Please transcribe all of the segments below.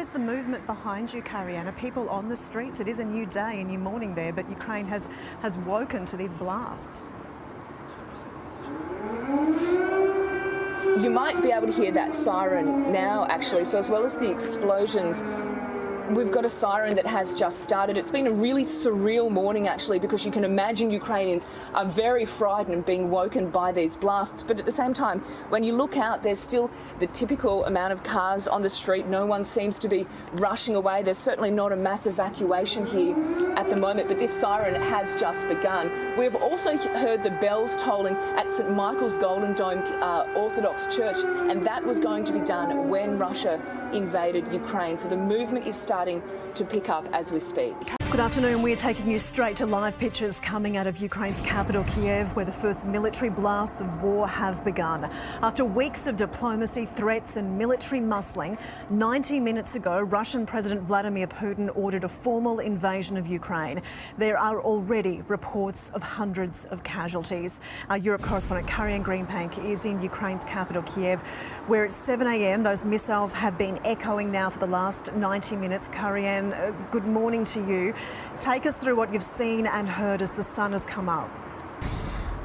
is the movement behind you, Karianne? Are people on the streets? It is a new day, a new morning there, but Ukraine has woken to these blasts. You might be able to hear that siren now, actually. So as well as the explosions, we've got a siren that has just started. It's been a really surreal morning, actually, because you can imagine Ukrainians are very frightened and being woken by these blasts. But at the same time, when you look out, there's still the typical amount of cars on the street. No one seems to be rushing away. There's certainly not a mass evacuation here at the moment, but this siren has just begun. We've also heard the bells tolling at St Michael's Golden Dome Orthodox Church, and that was going to be done when Russia invaded Ukraine. So the movement is starting to pick up as we speak. Good afternoon. We're taking you straight to live pictures coming out of Ukraine's capital, Kiev, where the first military blasts of war have begun. After weeks of diplomacy, threats and military muscling, 90 minutes ago, Russian President Vladimir Putin ordered a formal invasion of Ukraine. There are already reports of hundreds of casualties. Our Europe correspondent Karianne Greenpank is in Ukraine's capital, Kiev, where it's 7 a.m. Those missiles have been echoing now for the last 90 minutes. Karianne, good morning to you. Take us through what you've seen and heard as the sun has come up.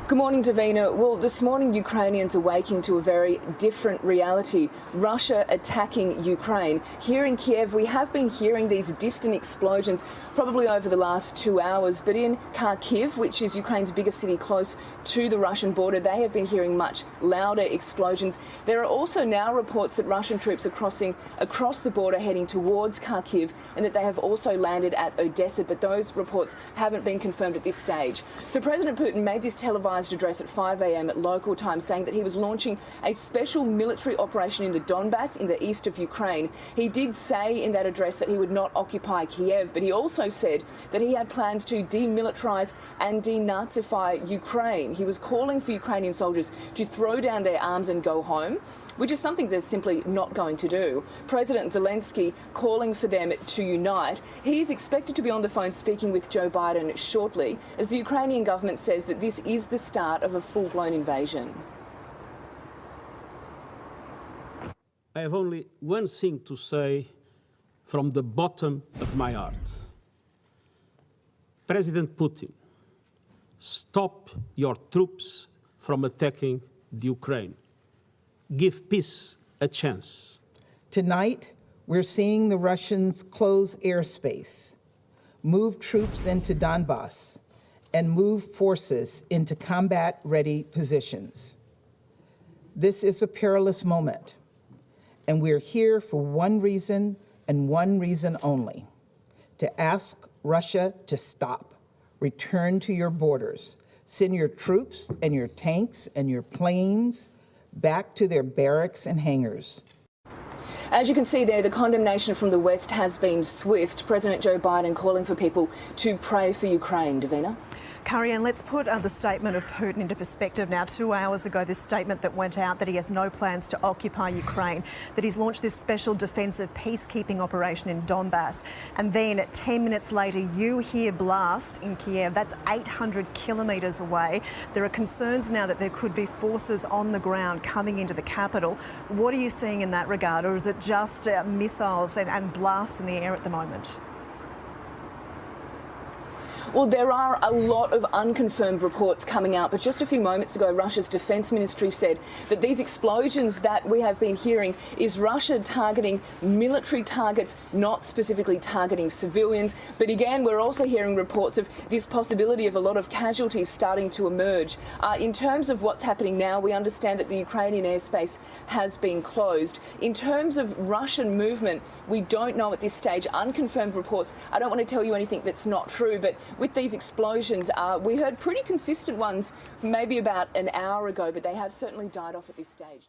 Good morning, Davina. Well, this morning Ukrainians are waking to a very different reality. Russia attacking Ukraine. Here in Kiev, we have been hearing these distant explosions probably over the last 2 hours, but in Kharkiv, which is Ukraine's biggest city close to the Russian border, they have been hearing much louder explosions. There are also now reports that Russian troops are crossing across the border heading towards Kharkiv, and that they have also landed at Odessa, but those reports haven't been confirmed at this stage. So President Putin made this televised address at 5 a.m. at local time, saying that he was launching a special military operation in the Donbas in the east of Ukraine. He did say in that address that he would not occupy Kiev, but he also said that he had plans to demilitarize and denazify Ukraine. He was calling for Ukrainian soldiers to throw down their arms and go home, which is something they're simply not going to do. President Zelensky calling for them to unite. He's expected to be on the phone speaking with Joe Biden shortly, as the Ukrainian government says that this is the start of a full-blown invasion. I have only one thing to say from the bottom of my heart. President Putin, stop your troops from attacking the Ukraine. Give peace a chance. Tonight, we're seeing the Russians close airspace, move troops into Donbas, and move forces into combat-ready positions. This is a perilous moment, and we're here for one reason and one reason only: to ask Russia to stop, return to your borders, send your troops and your tanks and your planes back to their barracks and hangars. As you can see there, the condemnation from the West has been swift. President Joe Biden calling for people to pray for Ukraine. Davina? Karianne, let's put the statement of Putin into perspective now. 2 hours ago, this statement that went out that he has no plans to occupy Ukraine, that he's launched this special defensive peacekeeping operation in Donbas. And then 10 minutes later, you hear blasts in Kiev. That's 800 kilometres away. There are concerns now that there could be forces on the ground coming into the capital. What are you seeing in that regard, or is it just missiles and blasts in the air at the moment? Well, there are a lot of unconfirmed reports coming out, but just a few moments ago, Russia's defence ministry said that these explosions that we have been hearing is Russia targeting military targets, not specifically targeting civilians. But again, we're also hearing reports of this possibility of a lot of casualties starting to emerge. In terms of what's happening now, we understand that the Ukrainian airspace has been closed. In terms of Russian movement, we don't know at this stage. Unconfirmed reports, I don't want to tell you anything that's not true, but with these explosions, we heard pretty consistent ones maybe about an hour ago, but they have certainly died off at this stage.